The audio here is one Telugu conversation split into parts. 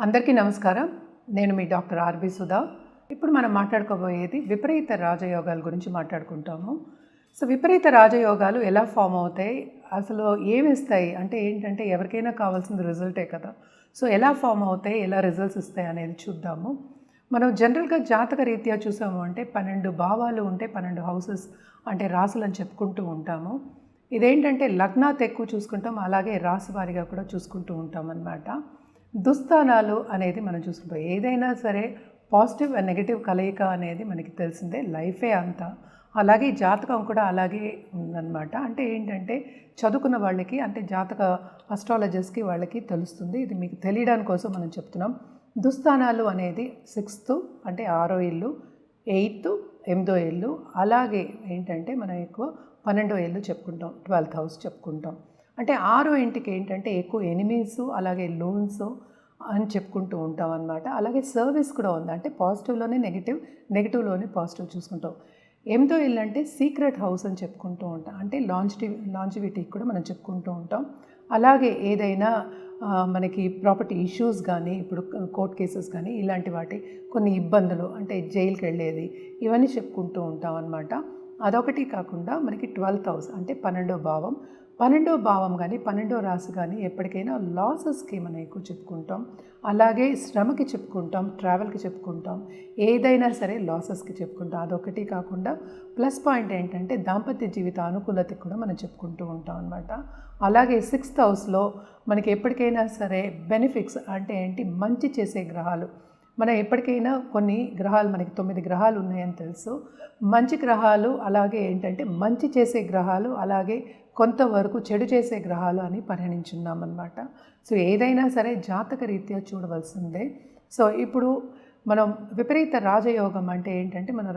అందరికీ నమస్కారం. నేను మీ డాక్టర్ ఆర్బి సుధా. ఇప్పుడు మనం మాట్లాడుకోబోయేది విపరీత రాజయోగాల గురించి మాట్లాడుకుంటాము. సో విపరీత రాజయోగాలు ఎలా ఫామ్ అవుతాయి, అసలు ఏమి ఇస్తాయి అంటే ఏంటంటే ఎవరికైనా కావాల్సింది రిజల్టే కదా. సో ఎలా ఫామ్ అవుతాయి, ఎలా రిజల్ట్స్ ఇస్తాయి అనేది చూద్దాము. మనం జనరల్గా జాతక రీత్యా చూసాము అంటే 12 భావాలు ఉంటే 12 హౌసెస్ అంటే రాసులు అని చెప్పుకుంటూ ఉంటాము. ఇదేంటంటే లగ్నాత్ ఎక్కువ చూసుకుంటాం, అలాగే రాశి వారిగా కూడా చూసుకుంటూ ఉంటాం అన్నమాట. దుస్థానాలు అనేది మనం చూసుకుంటాం. ఏదైనా సరే పాజిటివ్ అండ్ నెగిటివ్ కలయిక అనేది మనకి తెలిసిందే, లైఫే అంతా. అలాగే జాతకం కూడా అలాగే ఉందన్నమాట. అంటే ఏంటంటే చదువుకున్న వాళ్ళకి అంటే జాతక అస్ట్రాలజర్స్కి వాళ్ళకి తెలుస్తుంది. ఇది మీకు తెలియడానికి కోసం మనం చెప్తున్నాం. దుస్థానాలు అనేది 6th అంటే 6వ ఇల్లు, 8th 8వ ఇల్లు, అలాగే ఏంటంటే మనం ఎక్కువ 12వ ఇల్లు చెప్పుకుంటాం, 12th హౌస్ చెప్పుకుంటాం. అంటే 6వ ఇంటికి ఏంటంటే ఎక్కువ ఎనిమీస్ అలాగే లోన్స్ అని చెప్పుకుంటూ ఉంటాం అన్నమాట. అలాగే సర్వీస్ కూడా ఉంది, అంటే పాజిటివ్లోనే నెగిటివ్, నెగిటివ్లోనే పాజిటివ్ చూసుకుంటాం. 8వ ఇల్లు అంటే సీక్రెట్ హౌస్ అని చెప్పుకుంటూ ఉంటాం, అంటే లాంజివిటీకి కూడా మనం చెప్పుకుంటూ ఉంటాం. అలాగే ఏదైనా మనకి ప్రాపర్టీ ఇష్యూస్ కానీ, ఇప్పుడు కోర్ట్ కేసెస్ కానీ ఇలాంటి వాటి కొన్ని ఇబ్బందులు అంటే జైలుకి వెళ్ళేది ఇవన్నీ చెప్పుకుంటూ ఉంటాం అన్నమాట. అదొకటి కాకుండా మనకి 12th హౌస్ అంటే 12వ భావం. 12వ భావం కానీ 12వ రాశి కానీ ఎప్పటికైనా లాసెస్కి మనం ఎక్కువ చెప్పుకుంటాం. అలాగే శ్రమకి చెప్పుకుంటాం, ట్రావెల్కి చెప్పుకుంటాం, ఏదైనా సరే లాసెస్కి చెప్పుకుంటాం. అదొకటి కాకుండా ప్లస్ పాయింట్ ఏంటంటే దాంపత్య జీవిత అనుకూలతకి కూడా మనం చెప్పుకుంటూ ఉంటాం అన్నమాట. అలాగే 6th హౌస్లో మనకి ఎప్పటికైనా సరే బెనిఫిట్స్ అంటే ఏంటి, మంచి చేసే గ్రహాలు. మనం ఎప్పటికైనా కొన్ని గ్రహాలు, మనకి 9 గ్రహాలు ఉన్నాయని తెలుసు. మంచి గ్రహాలు అలాగే ఏంటంటే మంచి చేసే గ్రహాలు, అలాగే కొంతవరకు చెడు చేసే గ్రహాలు అని పరిగణించున్నామన్నమాట. సో ఏదైనా సరే జాతక రీత్యా చూడవలసిందే. సో ఇప్పుడు మనం విపరీత రాజయోగం అంటే ఏంటంటే మన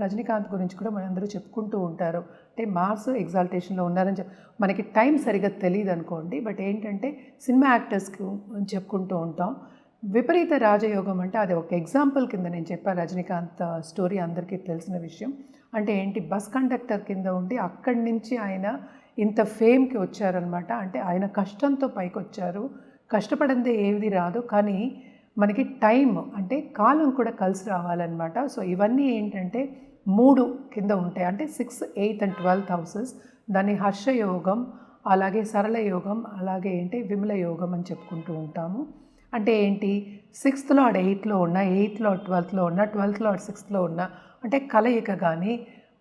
రజనీకాంత్ గురించి కూడా మనందరూ చెప్పుకుంటూ ఉంటారు. అంటే మార్స్ ఎగ్జాల్టేషన్లో ఉన్నారని మనకి టైం సరిగ్గా తెలియదు అనుకోండి, బట్ ఏంటంటే సినిమా యాక్టర్స్కి చెప్పుకుంటూ ఉంటాం. విపరీత రాజయోగం అంటే అది ఒక ఎగ్జాంపుల్ కింద నేను చెప్పాను. రజనీకాంత్ స్టోరీ అందరికీ తెలిసిన విషయం. అంటే ఏంటి, బస్ కండక్టర్ కింద ఉండి అక్కడి నుంచి ఆయన ఇంత ఫేమ్కి వచ్చారనమాట. అంటే ఆయన కష్టంతో పైకి వచ్చారు. కష్టపడిందే ఏది రాదు, కానీ మనకి టైం అంటే కాలం కూడా కలిసి రావాలన్నమాట. సో ఇవన్నీ ఏంటంటే 3 కింద ఉంటాయి, అంటే 6, 8 అండ్ 12th హౌసెస్. దాన్ని హర్షయోగం, అలాగే సరళ యోగం, అలాగే ఏంటి విమల యోగం అని చెప్పుకుంటూ ఉంటాము. అంటే ఏంటి, 6th లార్డ్ 8లో ఉన్న, 8th లార్డ్ 12లో ఉన్న, 12th లార్డ్ 6లో ఉన్న, అంటే కలయిక కానీ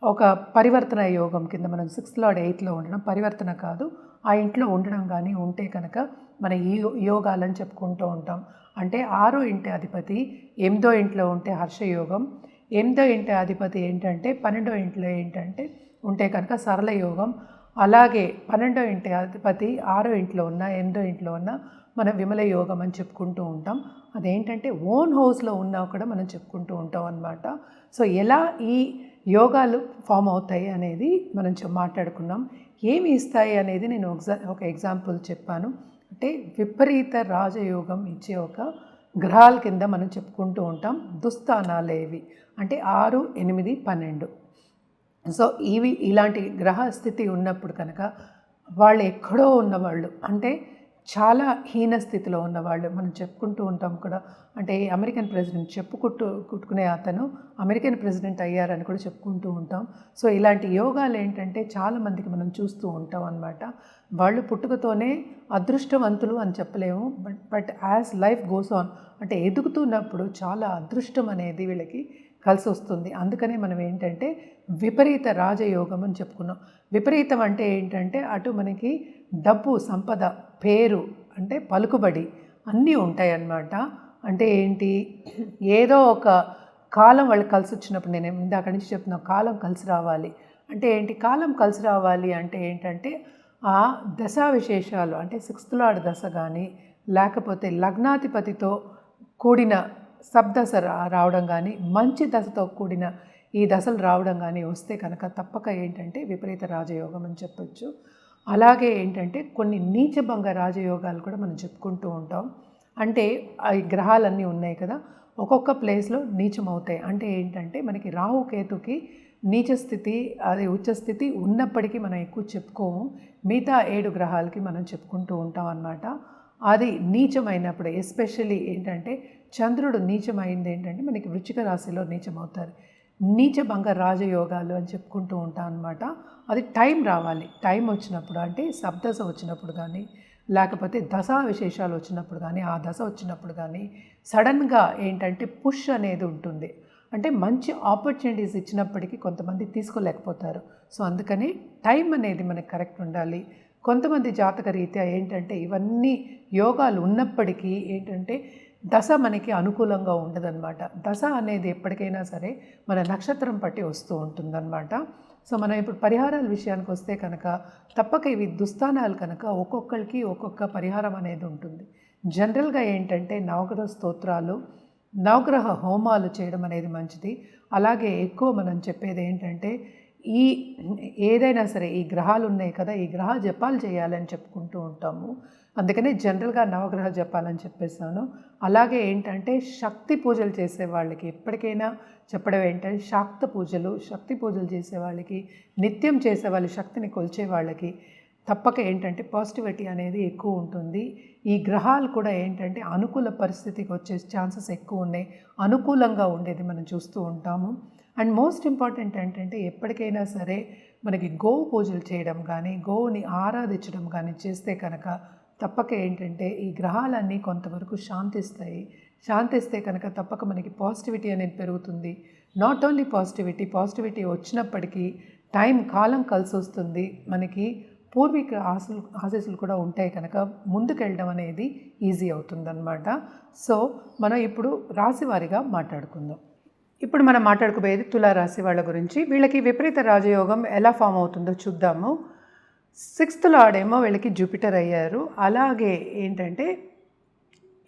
ఒక పరివర్తన యోగం కింద మనం 6th లార్డ్ 8లో ఉండడం, పరివర్తన కాదు, ఆ ఇంట్లో ఉండడం కానీ ఉంటే కనుక మన ఈ యోగాలని చెప్పుకుంటూ ఉంటాం. అంటే 6వ ఇంటి అధిపతి 8వ ఇంట్లో ఉంటే హర్షయోగం, 8వ ఇంటి అధిపతి ఏంటంటే 12వ ఇంట్లో ఏంటంటే ఉంటే కనుక సరళ యోగం, అలాగే 12వ ఇంటి అధిపతి 6వ ఇంట్లో ఉన్న, 8వ ఇంట్లో ఉన్న మనం విమల యోగం అని చెప్పుకుంటూ ఉంటాం. అదేంటంటే ఓన్ హౌస్లో ఉన్నా కూడా మనం చెప్పుకుంటూ ఉంటాం అన్నమాట. సో ఎలా ఈ యోగాలు ఫామ్ అవుతాయి అనేది మనం మాట్లాడుకున్నాం. ఏమి ఇస్తాయి అనేది నేను ఒక ఎగ్జాంపుల్ చెప్పాను. అంటే విపరీత రాజయోగం ఇచ్చే ఒక గ్రహాల కింద మనం చెప్పుకుంటూ ఉంటాం. దుస్థానాలు ఏవి అంటే 6, 8, 12. సో ఇలాంటి గ్రహ స్థితి ఉన్నప్పుడు కనుక వాళ్ళు ఎక్కడో ఉన్నవాళ్ళు, అంటే చాలా హీన స్థితిలో ఉన్నవాళ్ళు మనం చెప్పుకుంటూ ఉంటాం కూడా. అంటే అమెరికన్ ప్రెసిడెంట్ కుట్టుకునే అతను అమెరికన్ ప్రెసిడెంట్ అయ్యారని కూడా చెప్పుకుంటూ ఉంటాం. సో ఇలాంటి యోగాలు ఏంటంటే చాలామందికి మనం చూస్తూ ఉంటాం అన్నమాట. వాళ్ళు పుట్టుకతోనే అదృష్టవంతులు అని చెప్పలేము, but as life goes on అంటే ఎదుగుతున్నప్పుడు చాలా అదృష్టం అనేది వీళ్ళకి కలిసి వస్తుంది. అందుకనే మనం ఏంటంటే విపరీత రాజయోగం అని చెప్పుకున్నాం. విపరీతం అంటే ఏంటంటే అటు మనకి డబ్బు, సంపద, పేరు, అంటే పలుకుబడి అన్నీ ఉంటాయి అన్నమాట. అంటే ఏంటి, ఏదో ఒక కాలం వాళ్ళకి కలిసి వచ్చినప్పుడు, నేను ఇందాక నుంచి చెప్తున్నా కాలం కలిసి రావాలి అంటే ఏంటి, కాలం కలిసి రావాలి అంటే ఏంటంటే ఆ దశా విశేషాలు, అంటే 6th లార్డ్ దశ కానీ, లేకపోతే లగ్నాధిపతితో కూడిన సబ్దశ రావడం కానీ, మంచి దశతో కూడిన ఈ దశలు రావడం కానీ వస్తే కనుక తప్పక ఏంటంటే విపరీత రాజయోగం అని చెప్పొచ్చు. అలాగే ఏంటంటే కొన్ని నీచభంగ రాజయోగాలు కూడా మనం చెప్పుకుంటూ ఉంటాం. అంటే ఈ గ్రహాలన్నీ ఉన్నాయి కదా, ఒక్కొక్క ప్లేస్లో నీచం అవుతాయి. అంటే ఏంటంటే మనకి రాహుకేతుకి నీచ స్థితి, అది ఉచ్చ స్థితి ఉన్నప్పటికీ మనం ఎక్కువ చెప్పుకోము. మిగతా 7 గ్రహాలకి మనం చెప్పుకుంటూ ఉంటాం అన్నమాట. అది నీచమైనప్పుడు ఎస్పెషల్లీ ఏంటంటే చంద్రుడు నీచమైంది ఏంటంటే మనకి వృశ్చిక రాశిలో నీచమవుతారు. నీచభంగ రాజయోగాలు అని చెప్పుకుంటూ ఉంటాం అనమాట. అది టైం రావాలి, టైం వచ్చినప్పుడు అంటే సప్దశ వచ్చినప్పుడు కానీ లేకపోతే దశా విశేషాలు వచ్చినప్పుడు కానీ ఆ దశ వచ్చినప్పుడు కానీ సడన్గా ఏంటంటే పుష్ అనేది ఉంటుంది. అంటే మంచి ఆపర్చునిటీస్ ఇచ్చినప్పటికీ కొంతమంది తీసుకోలేకపోతారు. సో అందుకని టైం అనేది మనకి కరెక్ట్ ఉండాలి. కొంతమంది జాతక రీత్యా ఏంటంటే ఇవన్నీ యోగాలు ఉన్నప్పటికీ ఏంటంటే దశ మనకి అనుకూలంగా ఉండదన్నమాట. దశ అనేది ఎప్పటికైనా సరే మన నక్షత్రం పట్టి వస్తూ ఉంటుందన్నమాట. సో మనం ఇప్పుడు పరిహారాల విషయానికి వస్తే కనుక తప్పక ఇవి దుస్థానాలు కనుక ఒక్కొక్కరికి ఒక్కొక్క పరిహారం అనేది ఉంటుంది. జనరల్గా ఏంటంటే నవగ్రహ స్తోత్రాలు, నవగ్రహ హోమాలు చేయడం అనేది మంచిది. అలాగే ఎక్కువ మనం చెప్పేది ఏంటంటే ఈ ఏదైనా సరే ఈ గ్రహాలు ఉన్నాయి కదా, ఈ గ్రహ జపాలు చేయాలని చెప్పుకుంటూ ఉంటాము. అందుకనే జనరల్గా నవగ్రహ జపాలని చెప్పేసాను. అలాగే ఏంటంటే శక్తి పూజలు చేసే వాళ్ళకి ఎప్పటికైనా చెప్పడం ఏంటంటే శక్తి పూజలు చేసే వాళ్ళకి, నిత్యం చేసే వాళ్ళ శక్తిని కొలిచే వాళ్ళకి తప్పక ఏంటంటే పాజిటివిటీ అనేది ఎక్కువ ఉంటుంది. ఈ గ్రహాలు కూడా ఏంటంటే అనుకూల పరిస్థితికి వచ్చే ఛాన్సెస్ ఎక్కువ ఉన్నాయి, అనుకూలంగా ఉండేది మనం చూస్తూ ఉంటాము. అండ్ మోస్ట్ ఇంపార్టెంట్ ఏంటంటే ఎప్పటికైనా సరే మనకి గోవు పూజలు చేయడం కానీ, గోవుని ఆరాధించడం కానీ చేస్తే కనుక తప్పక ఏంటంటే ఈ గ్రహాలన్నీ కొంతవరకు శాంతిస్తే కనుక తప్పక మనకి పాజిటివిటీ అనేది పెరుగుతుంది. నాట్ ఓన్లీ పాజిటివిటీ వచ్చినప్పటికీ కాలం కలిసి వస్తుంది. మనకి పూర్వీక ఆశీస్సులు కూడా ఉంటాయి కనుక ముందుకెళ్ళడం అనేది ఈజీ అవుతుందన్నమాట. సో మనం ఇప్పుడు రాశివారీగా మాట్లాడుకుందాం. ఇప్పుడు మనం మాట్లాడుకోబోయేది తులారాశి వాళ్ళ గురించి. వీళ్ళకి విపరీత రాజయోగం ఎలా ఫామ్ అవుతుందో చూద్దాము. 6th లార్డ్ ఏమో వీళ్ళకి జూపిటర్ అయ్యారు. అలాగే ఏంటంటే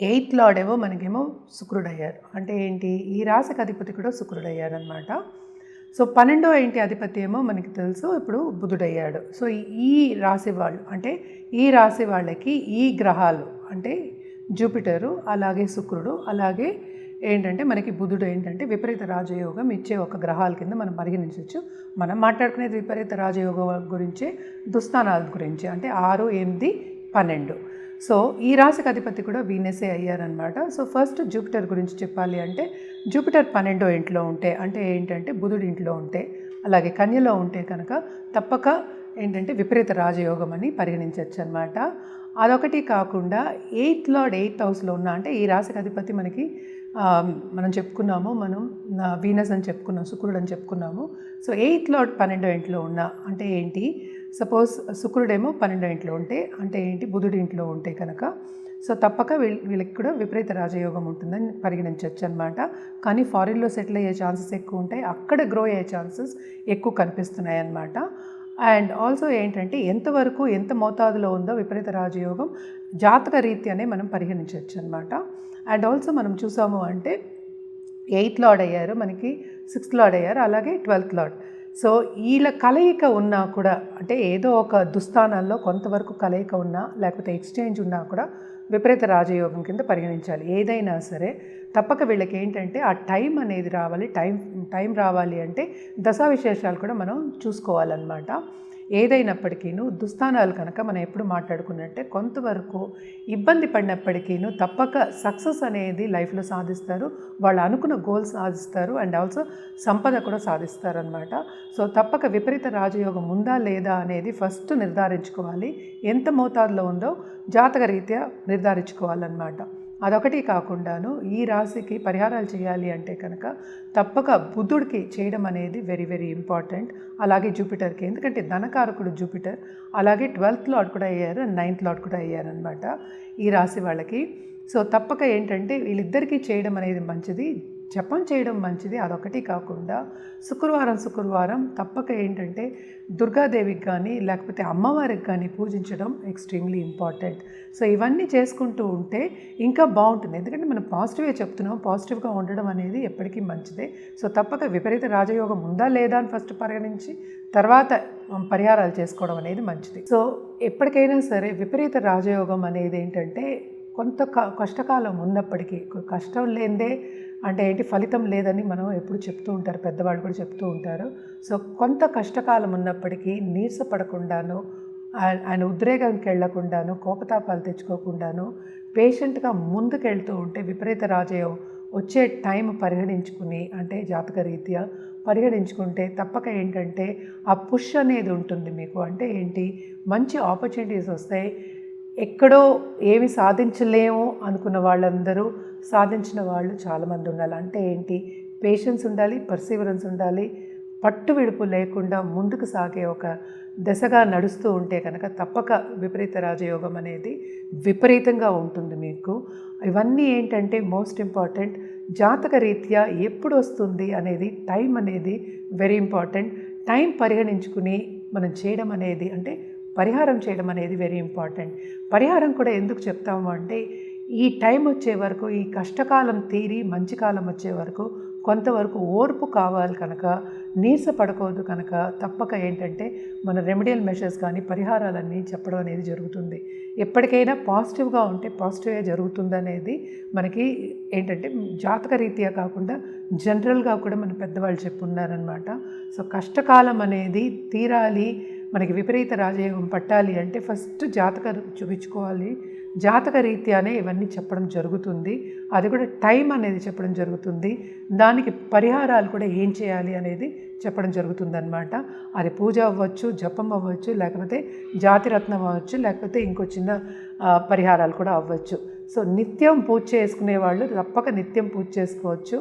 8th లార్డ్ ఏమో మనకేమో శుక్రుడు అయ్యారు. అంటే ఏంటి, ఈ రాశికి అధిపతి కూడా శుక్రుడు అయ్యారు అనమాట. సో 12వ ఇంటి అధిపతి ఏమో మనకి తెలుసు ఇప్పుడు బుధుడయ్యాడు. సో ఈ రాశి వాళ్ళు అంటే ఈ రాశి వాళ్ళకి ఈ గ్రహాలు అంటే జూపిటరు, అలాగే శుక్రుడు, అలాగే ఏంటంటే మనకి బుధుడు ఏంటంటే విపరీత రాజయోగం ఇచ్చే ఒక గ్రహాల కింద మనం పరిగణించవచ్చు. మనం మాట్లాడుకునేది విపరీత రాజయోగం గురించే, దుస్థానాల గురించి అంటే 6, 8, 12. సో ఈ రాశికి అధిపతి కూడా వీనసే అయ్యారనమాట. సో ఫస్ట్ జూపిటర్ గురించి చెప్పాలి అంటే జూపిటర్ 12వ ఇంట్లో ఉంటే అంటే ఏంటంటే బుధుడి ఇంట్లో ఉంటే, అలాగే కన్యలో ఉంటే కనుక తప్పక ఏంటంటే విపరీత రాజయోగం అని పరిగణించవచ్చు అనమాట. అదొకటి కాకుండా 8th లార్డ్ 8th హౌస్లో ఉన్న అంటే ఈ రాశికి అధిపతి మనకి మనం చెప్పుకున్నాము, మనం వీనస్ అని చెప్పుకున్నాం, శుక్రుడు అని చెప్పుకున్నాము. సో 8th లార్డ్ 12వ ఇంట్లో ఉన్న అంటే ఏంటి, సపోజ్ శుక్రుడేమో 12వ ఇంట్లో ఉంటే అంటే ఏంటి, బుధుడి ఇంట్లో ఉంటే కనుక సో తప్పక వీళ్ళకి కూడా విపరీత రాజయోగం ఉంటుందని పరిగణించవచ్చు అనమాట. కానీ ఫారిన్లో సెటిల్ అయ్యే ఛాన్సెస్ ఎక్కువ ఉంటాయి, అక్కడ గ్రో అయ్యే ఛాన్సెస్ ఎక్కువ కనిపిస్తున్నాయి అన్నమాట. అండ్ ఆల్సో ఏంటంటే ఎంతవరకు ఎంత మోతాదులో ఉందో విపరీత రాజయోగం జాతక రీత్యానే మనం పరిగణించవచ్చు అనమాట. అండ్ ఆల్సో మనం చూసాము అంటే 8th లార్డ్ అయ్యారు, మనకి 6th లార్డ్ అయ్యారు, అలాగే 12th లార్డ్. సో వీళ్ళ కలయిక ఉన్నా కూడా అంటే ఏదో ఒక దుస్థానాల్లో కొంతవరకు కలయిక ఉన్నా లేకపోతే ఎక్స్చేంజ్ ఉన్నా కూడా విపరీత రాజయోగం కింద పరిగణించాలి. ఏదైనా సరే తప్పక వీళ్ళకి ఏంటంటే ఆ టైం అనేది రావాలి. టైం రావాలి అంటే దశా విశేషాలు కూడా మనం చూసుకోవాలన్నమాట. ఏదైనప్పటికీను దుస్థానాలు కనుక మనం ఎప్పుడు మాట్లాడుకున్నట్టే కొంతవరకు ఇబ్బంది పడినప్పటికీను తప్పక సక్సెస్ అనేది లైఫ్లో సాధిస్తారు, వాళ్ళు అనుకున్న గోల్స్ సాధిస్తారు, అండ్ ఆల్సో సంపద కూడా సాధిస్తారు అనమాట. సో తప్పక విపరీత రాజయోగం ఉందా లేదా అనేది ఫస్ట్ నిర్ధారించుకోవాలి. ఎంత మోతాదులో ఉందో జాతక రీత్యా నిర్ధారించుకోవాలన్నమాట. అదొకటి కాకుండాను ఈ రాశికి పరిహారాలు చేయాలి అంటే కనుక తప్పక బుధుడికి చేయడం అనేది వెరీ వెరీ ఇంపార్టెంట్. అలాగే జూపిటర్కి, ఎందుకంటే ధనకారకుడు జూపిటర్, అలాగే 12th లార్డ్ కూడా అయ్యారు, 9th లార్డ్ కూడా అయ్యారనమాట ఈ రాశి వాళ్ళకి. సో తప్పక ఏంటంటే వీళ్ళిద్దరికీ చేయడం అనేది మంచిది, జపం చేయడం మంచిది. అదొకటి కాకుండా శుక్రవారం తప్పక ఏంటంటే దుర్గాదేవికి కానీ లేకపోతే అమ్మవారికి కానీ పూజించడం ఎక్స్ట్రీమ్లీ ఇంపార్టెంట్. సో ఇవన్నీ చేసుకుంటూ ఉంటే ఇంకా బాగుంటుంది, ఎందుకంటే మనం పాజిటివ్గా చెప్తున్నాం, పాజిటివ్గా ఉండడం అనేది ఎప్పటికీ మంచిదే. సో తప్పక విపరీత రాజయోగం ఉందా లేదా అని ఫస్ట్ పరిగణించి తర్వాత పరిహారాలు చేసుకోవడం అనేది మంచిది. సో ఎప్పటికైనా సరే విపరీత రాజయోగం అనేది ఏంటంటే కొంత కష్టకాలం ఉన్నప్పటికీ, కష్టం లేదే అంటే ఏంటి ఫలితం లేదని మనం ఎప్పుడు చెప్తూ ఉంటారు, పెద్దవాళ్ళు కూడా చెప్తూ ఉంటారు. సో కొంత కష్టకాలం ఉన్నప్పటికీ నీరసపడకుండాను ఆయన ఉద్రేకానికి వెళ్లకుండాను, కోపతాపాలు తెచ్చుకోకుండాను పేషెంట్గా ముందుకెళ్తూ ఉంటే విపరీత రాజయోగం వచ్చే టైం పరిగణించుకుని, అంటే జాతకరీత్యా పరిగణించుకుంటే తప్పక ఏంటంటే ఆ పుష్ అనేది ఉంటుంది మీకు. అంటే ఏంటి, మంచి ఆపర్చునిటీస్ వస్తాయి. ఎక్కడో ఏమి సాధించలేము అనుకున్న వాళ్ళందరూ సాధించిన వాళ్ళు చాలామంది ఉండాలి. అంటే ఏంటి, పేషెన్స్ ఉండాలి, పర్సీవరెన్స్ ఉండాలి, పట్టు విడుపు లేకుండా ముందుకు సాగే ఒక దశగా నడుస్తూ ఉంటే కనుక తప్పక విపరీత రాజయోగం అనేది విపరీతంగా ఉంటుంది మీకు. ఇవన్నీ ఏంటంటే మోస్ట్ ఇంపార్టెంట్. జాతక రీత్యా ఎప్పుడు వస్తుంది అనేది టైం అనేది వెరీ ఇంపార్టెంట్. టైం పరిగణించుకుని మనం చేయడం అనేది, అంటే పరిహారం చేయడం అనేది వెరీ ఇంపార్టెంట్. పరిహారం కూడా ఎందుకు చెప్తాము అంటే, ఈ టైం వచ్చే వరకు, ఈ కష్టకాలం తీరి మంచి కాలం వచ్చే వరకు కొంతవరకు ఓర్పు కావాలి కనుక, నీరస పడకూడదు కనుక తప్పక ఏంటంటే మన రెమెడియల్ మెషర్స్ కానీ పరిహారాలన్నీ చెప్పడం అనేది జరుగుతుంది. ఎప్పటికైనా పాజిటివ్గా ఉంటే పాజిటివ్గా జరుగుతుందనేది మనకి ఏంటంటే జాతక రీత్యా కాకుండా జనరల్గా కూడా మన పెద్దవాళ్ళు చెప్పున్నారనమాట. సో కష్టకాలం అనేది తీరాలి, మనకి విపరీత రాజయోగం పట్టాలి అంటే ఫస్ట్ జాతక చూపించుకోవాలి. జాతక రీత్యానే ఇవన్నీ చెప్పడం జరుగుతుంది. అది కూడా టైం అనేది చెప్పడం జరుగుతుంది. దానికి పరిహారాలు కూడా ఏం చేయాలి అనేది చెప్పడం జరుగుతుందన్నమాట. అది పూజ అవ్వచ్చు, జపం అవ్వచ్చు, లేకపోతే జాతిరత్నం అవ్వచ్చు, లేకపోతే ఇంకో చిన్న పరిహారాలు కూడా అవ్వచ్చు. సో నిత్యం పూజ చేసుకునే వాళ్ళు తప్పక నిత్యం పూజ చేసుకోవచ్చు.